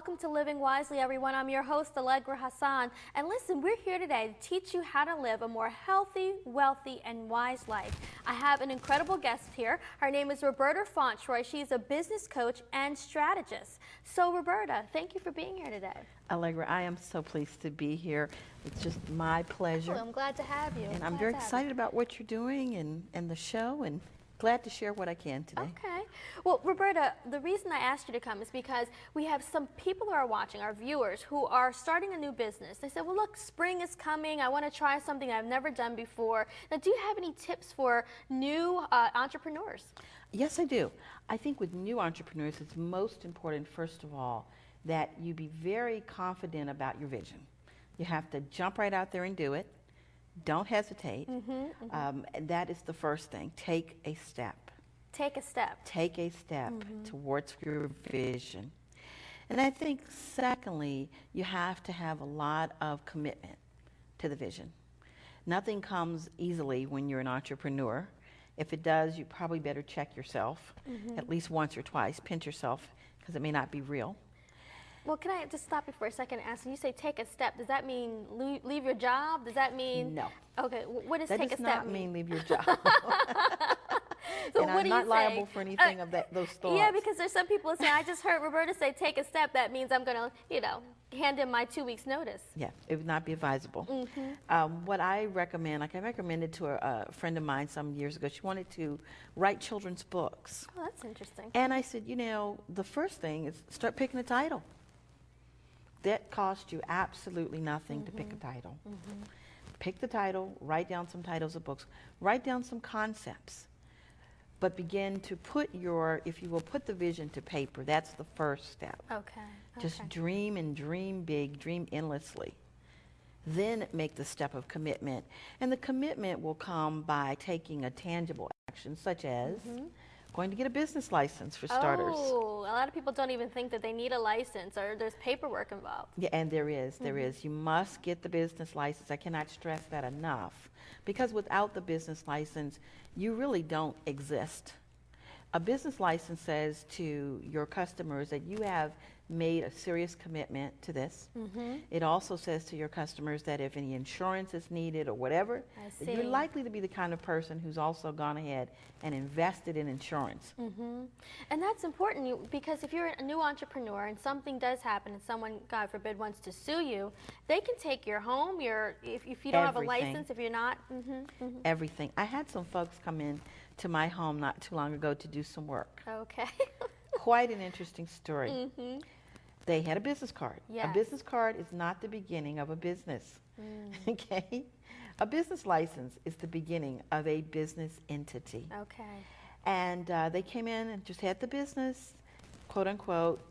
Welcome to Living Wisely, everyone. I'm your host, Allegra Hassan. And listen, we're here today to teach you how to live a more healthy, wealthy, and wise life. I have an incredible guest here. Her name is Roberta Fauntroy. She's a business coach and strategist. So, Roberta, thank you for being here today. Allegra, I am so pleased to be here. It's just my pleasure. Oh, I'm glad to have you. And I'm very excited about what you're doing and the show, and glad to share what I can today. Okay. Well, Roberta, the reason I asked you to come is because we have some people who are watching, our viewers, who are starting a new business. They said, well, look, spring is coming. I want to try something I've never done before. Now, do you have any tips for new entrepreneurs? Yes, I do. I think with new entrepreneurs, it's most important, first of all, that you be very confident about your vision. You have to jump right out there and do it. Don't hesitate. That is the first thing. Take a step. Take a step. Take a step towards your vision. And I think, secondly, you have to have a lot of commitment to the vision. Nothing comes easily when you're an entrepreneur. If it does, you probably better check yourself at least once or twice. Pinch yourself, because it may not be real. Well, can I just stop you for a second and ask, when you say take a step, does that mean leave your job? Does that mean? No. Okay, what does that take a step mean? That does not mean leave your job. So and what I'm not liable for anything of those thoughts. Yeah, because there's some people that say, I just heard Roberta say take a step. That means I'm going to, you know, hand in my 2 weeks notice. Yeah, it would not be advisable. What I recommend, like I recommended to a friend of mine some years ago, she wanted to write children's books. Oh, that's interesting. And I said, you know, the first thing is start picking a title. That costs you absolutely nothing to pick a title. Pick the title, write down some titles of books, write down some concepts, but begin to put your, if you will, put the vision to paper. That's the first step. Okay. Just dream and dream big, dream endlessly. Then make the step of commitment. And the commitment will come by taking a tangible action, such as going to get a business license for starters. Oh, a lot of people don't even think that they need a license, or there's paperwork involved. Yeah, and there is. You must get the business license. I cannot stress that enough. Because without the business license, you really don't exist. A business license says to your customers that you have made a serious commitment to this. It also says to your customers that if any insurance is needed or whatever, that you're likely to be the kind of person who's also gone ahead and invested in insurance. And that's important, because if you're a new entrepreneur and something does happen and someone, God forbid, wants to sue you, they can take your home, if you don't have a license, if you're not. Everything. I had some folks come in to my home not too long ago to do some work. Okay. Quite an interesting story. They had a business card. Yes. A business card is not the beginning of a business. Okay? A business license is the beginning of a business entity. Okay. And they came in and just had the business, quote unquote,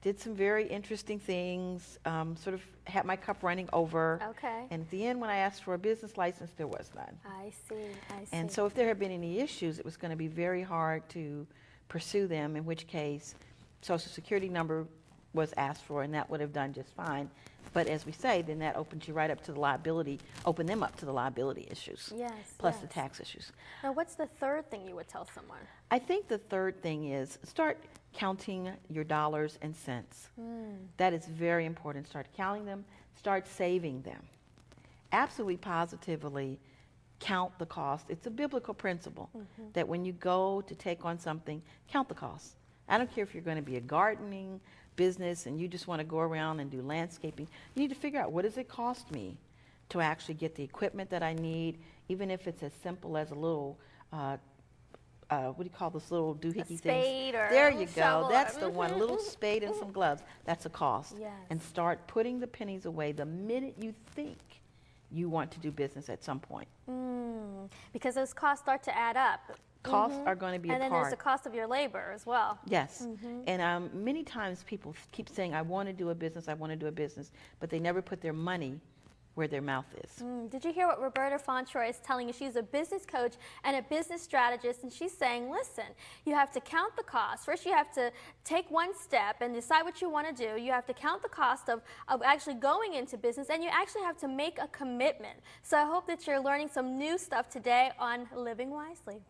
did some very interesting things, sort of had my cup running over. Okay. And at the end, when I asked for a business license, there was none. I see. And so if there had been any issues, it was going to be very hard to pursue them, in which case Social Security number was asked for, and that would have done just fine. But as we say, then that opens you right up to the liability, open them up to the liability issues. Yes. Plus the tax issues. Now, what's the third thing you would tell someone? I think the third thing is start counting your dollars and cents. That is very important. Start counting them, start saving them. Absolutely positively count the cost. It's a biblical principle that when you go to take on something, count the cost. I don't care if you're going to be a gardening business and you just want to go around and do landscaping. You need to figure out, what does it cost me to actually get the equipment that I need, even if it's as simple as a little, what do you call those little doohickey things? There you go. That's the one. A little spade and some gloves. That's a cost. Yes. And start putting the pennies away the minute you think you want to do business at some point. Because those costs start to add up. Costs are going to be a part. And then there's the cost of your labor as well. Yes. And many times people keep saying, I want to do a business, I want to do a business, but they never put their money where their mouth is. Did you hear what Roberta Fauntroy is telling you? She's a business coach and a business strategist, and she's saying, listen, you have to count the cost. First, you have to take one step and decide what you want to do. You have to count the cost of actually going into business, and you actually have to make a commitment. So I hope that you're learning some new stuff today on Living Wisely.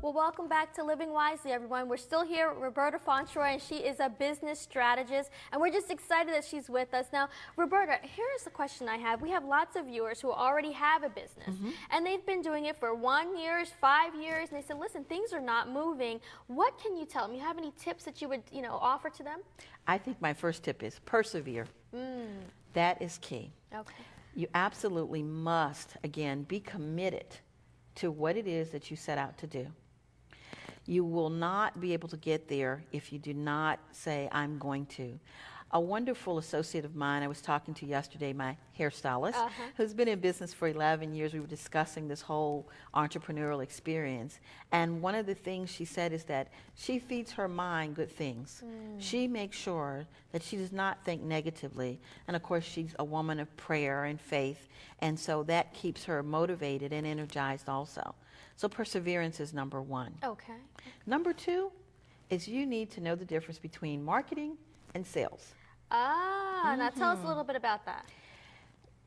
Well, welcome back to Living Wisely, everyone. We're still here with Roberta Fontroy, and she is a business strategist, and we're just excited that she's with us. Now, Roberta, here's the question I have. We have lots of viewers who already have a business, and they've been doing it for 1 year, 5 years, and they said, listen, things are not moving. What can you tell them? You have any tips that you would, offer to them? I think my first tip is persevere. That is key. Okay. You absolutely must, again, be committed to what it is that you set out to do. You will not be able to get there if you do not say, I'm going to. A wonderful associate of mine I was talking to yesterday, my hairstylist, who's been in business for 11 years, we were discussing this whole entrepreneurial experience. And one of the things she said is that she feeds her mind good things. She makes sure that she does not think negatively. And of course, she's a woman of prayer and faith. And so that keeps her motivated and energized also. So perseverance is number one. Okay. Number two is you need to know the difference between marketing and sales. Now tell us a little bit about that.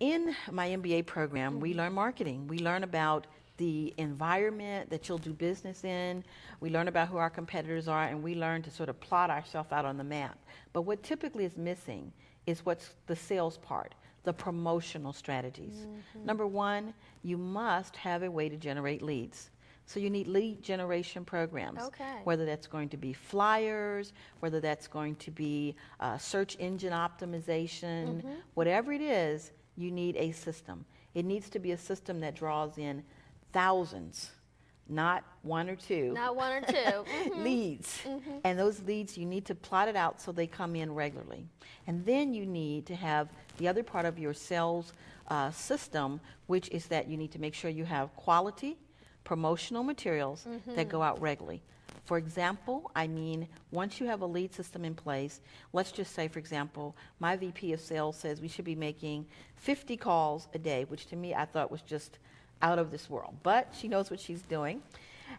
In my MBA program, we learn marketing. We learn about the environment that you'll do business in. We learn about who our competitors are, and we learn to sort of plot ourselves out on the map. But what typically is missing is what's the sales part, the promotional strategies. Number one, you must have a way to generate leads. So you need lead generation programs, whether that's going to be flyers, whether that's going to be search engine optimization, whatever it is, you need a system. It needs to be a system that draws in thousands, not one or two. Not one or two. Leads. And those leads, you need to plot it out so they come in regularly. And then you need to have the other part of your sales system, which is that you need to make sure you have quality promotional materials that go out regularly. For example, once you have a lead system in place, let's just say, for example, my VP of sales says we should be making 50 calls a day, which to me I thought was just out of this world. But she knows what she's doing.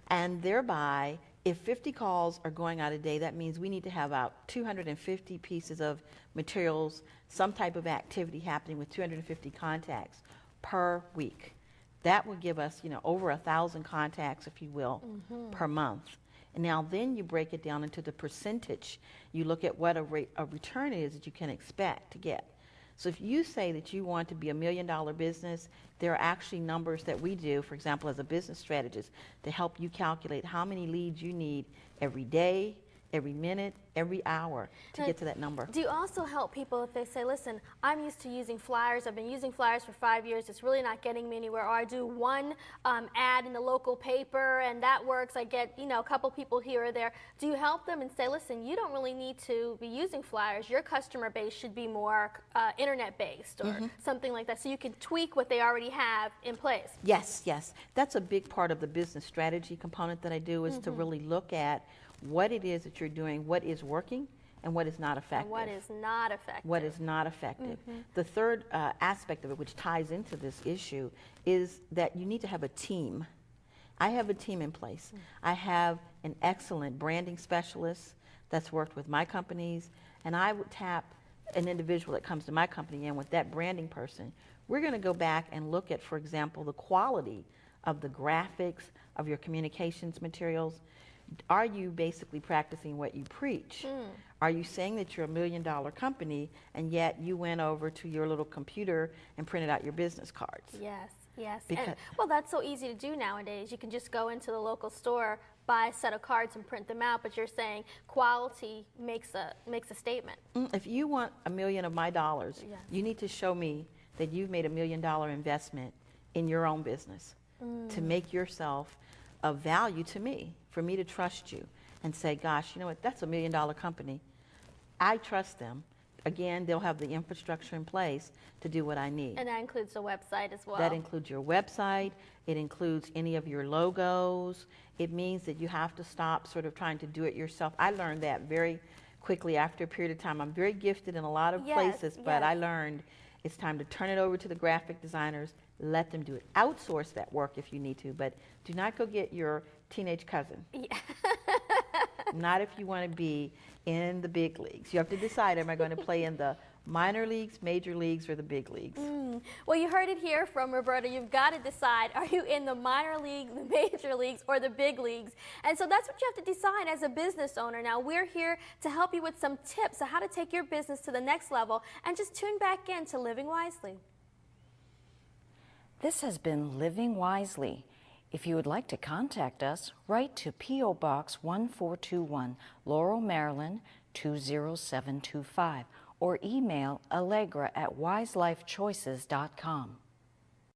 And thereby, if 50 calls are going out a day, that means we need to have about 250 pieces of materials, some type of activity happening with 250 contacts per week. That would give us, over 1,000 contacts, if you will, per month. And now then you break it down into the percentage. You look at what a return is that you can expect to get. So if you say that you want to be $1 million business, there are actually numbers that we do, for example, as a business strategist, to help you calculate how many leads you need every day, every minute, every hour to get to that number. Do you also help people if they say, listen, I'm used to using flyers, I've been using flyers for 5 years, it's really not getting me anywhere, or I do one ad in the local paper and that works, I get, a couple people here or there. Do you help them and say, listen, you don't really need to be using flyers, your customer base should be more internet-based or something like that, so you can tweak what they already have in place? Yes, yes. That's a big part of the business strategy component that I do, is to really look at what it is that you're doing, what is working, and what is not effective. And what is not effective. What is not effective. The third aspect of it, which ties into this issue, is that you need to have a team. I have a team in place. I have an excellent branding specialist that's worked with my companies, and I would tap an individual that comes to my company, and with that branding person, we're going to go back and look at, for example, the quality of the graphics, of your communications materials. Are you basically practicing what you preach? Are you saying that you're $1 million company and yet you went over to your little computer and printed out your business cards? Yes, yes. Well, that's so easy to do nowadays. You can just go into the local store, buy a set of cards and print them out, but you're saying quality makes a statement. If you want $1 million of my dollars, you need to show me that you've made $1 million investment in your own business to make yourself of value to me, for me to trust you and say, gosh, you know what, that's $1 million company. I trust them. Again, they'll have the infrastructure in place to do what I need. And that includes the website as well. That includes your website. It includes any of your logos. It means that you have to stop sort of trying to do it yourself. I learned that very quickly after a period of time. I'm very gifted in a lot of places, but I learned it's time to turn it over to the graphic designers. Let them do it. Outsource that work if you need to, but do not go get your teenage cousin. Not if you want to be in the big leagues. You have to decide, am I going to play in the minor leagues, major leagues, or the big leagues. Well, you heard it here from Roberta. You've got to decide, are you in the minor league, the major leagues, or the big leagues? And so that's what you have to decide as a business owner. Now, we're here to help you with some tips on how to take your business to the next level, and just tune back in to Living Wisely. This has been Living Wisely. If you would like to contact us, write to P.O. Box 1421, Laurel, Maryland 20725, or email allegra@wiselifechoices.com.